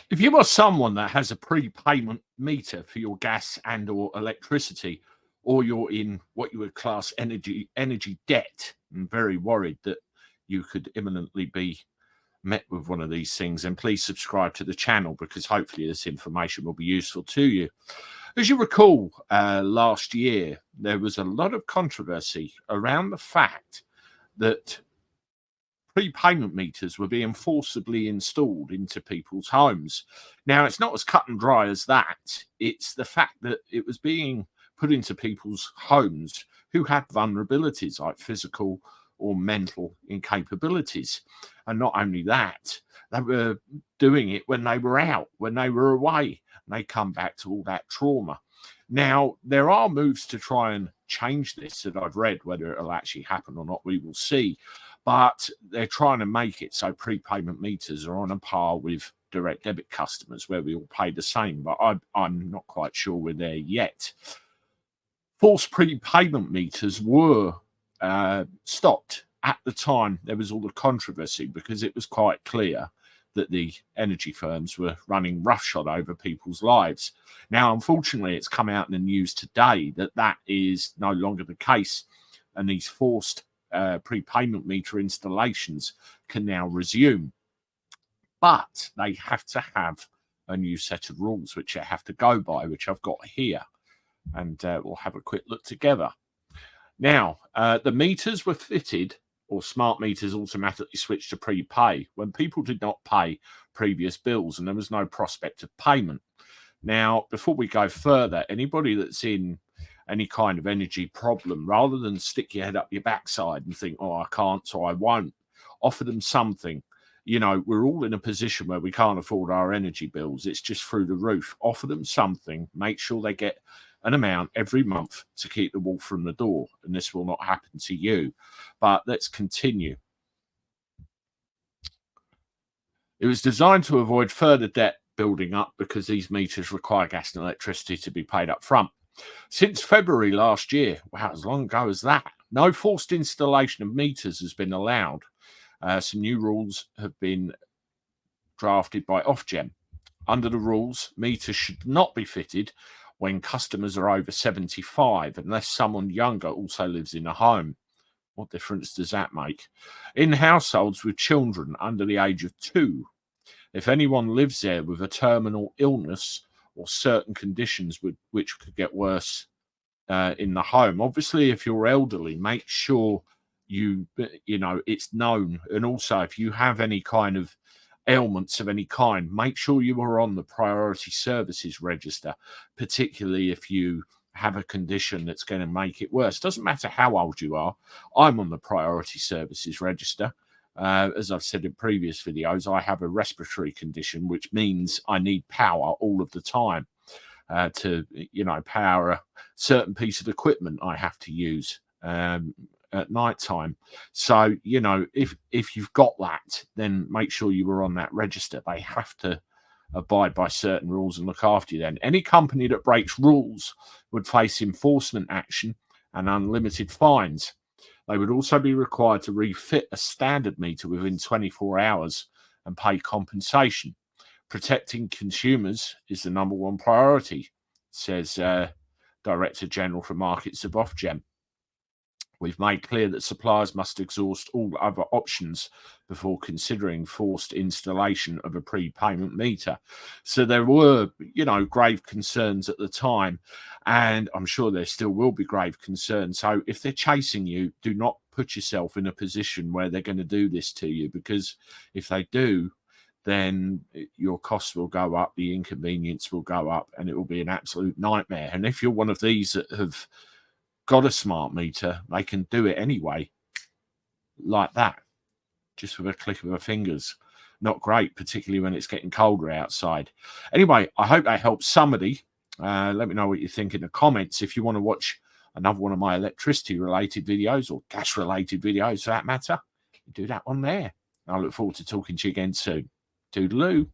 If you are someone that has a prepayment meter for your gas and or electricity, or you're in what you would class energy debt and very worried that you could imminently be met with one of these things, then please subscribe to the channel because hopefully this information will be useful to you. As you recall, last year, there was a lot of controversy around the fact that prepayment meters were being forcibly installed into people's homes. Now, it's not as cut and dry as that. It's the fact that it was being put into people's homes who had vulnerabilities like physical or mental incapabilities. And not only that, they were doing it when they were out, when they were away, and they come back to all that trauma. Now, there are moves to try and change this that I've read. Whether it'll actually happen or not, we will see. But they're trying to make it so prepayment meters are on a par with direct debit customers where we all pay the same. But I'm not quite sure we're there yet. Forced prepayment meters were stopped at the time there was all the controversy because it was quite clear that the energy firms were running roughshod over people's lives. Now, unfortunately, it's come out in the news today that that is no longer the case, and these forced prepayment meter installations can now resume. But they have to have a new set of rules which they have to go by, which I've got here, and we'll have a quick look together. Now, the meters were fitted, or smart meters automatically switched to prepay when people did not pay previous bills and there was no prospect of payment. Now, before we go further, anybody that's in any kind of energy problem, rather than stick your head up your backside and think, oh, I can't, so I won't, offer them something. You know, we're all in a position where we can't afford our energy bills. It's just through the roof. Offer them something. Make sure they get an amount every month to keep the wolf from the door, and this will not happen to you. But let's continue. It was designed to avoid further debt building up because these meters require gas and electricity to be paid up front. Since February last year, wow, as long ago as that, no forced installation of meters has been allowed. Some new rules have been drafted by Ofgem. Under the rules, meters should not be fitted when customers are over 75, unless someone younger also lives in a home. What difference does that make? In households with children under the age of 2, if anyone lives there with a terminal illness or certain conditions which could get worse in the home. Obviously, if you're elderly, make sure you know it's known. And also, if you have any kind of ailments of any kind, make sure you are on the priority services register, particularly if you have a condition that's going to make it worse. Doesn't matter how old you are. I'm on the priority services register. As I've said in previous videos, I have a respiratory condition, which means I need power all of the time to, power a certain piece of equipment I have to use at night time. So, if you've got that, then make sure you are on that register. They have to abide by certain rules and look after you then. Any company that breaks rules would face enforcement action and unlimited fines. They would also be required to refit a standard meter within 24 hours and pay compensation. Protecting consumers is the number one priority, says Director General for Markets of Ofgem. We've made clear that suppliers must exhaust all other options before considering forced installation of a prepayment meter. So there were, grave concerns at the time, and I'm sure there still will be grave concerns. So if they're chasing you, do not put yourself in a position where they're going to do this to you, because if they do, then your costs will go up, the inconvenience will go up, and it will be an absolute nightmare. And if you're one of these that have got a smart meter, they can do it anyway, like that, just with a click of their fingers. Not great, particularly when it's getting colder outside. Anyway, I hope that helps somebody. Let me know what you think in the comments. If you want to watch another one of my electricity related videos, or gas related videos for that matter, do that one there. I look forward to talking to you again soon. Toodaloo.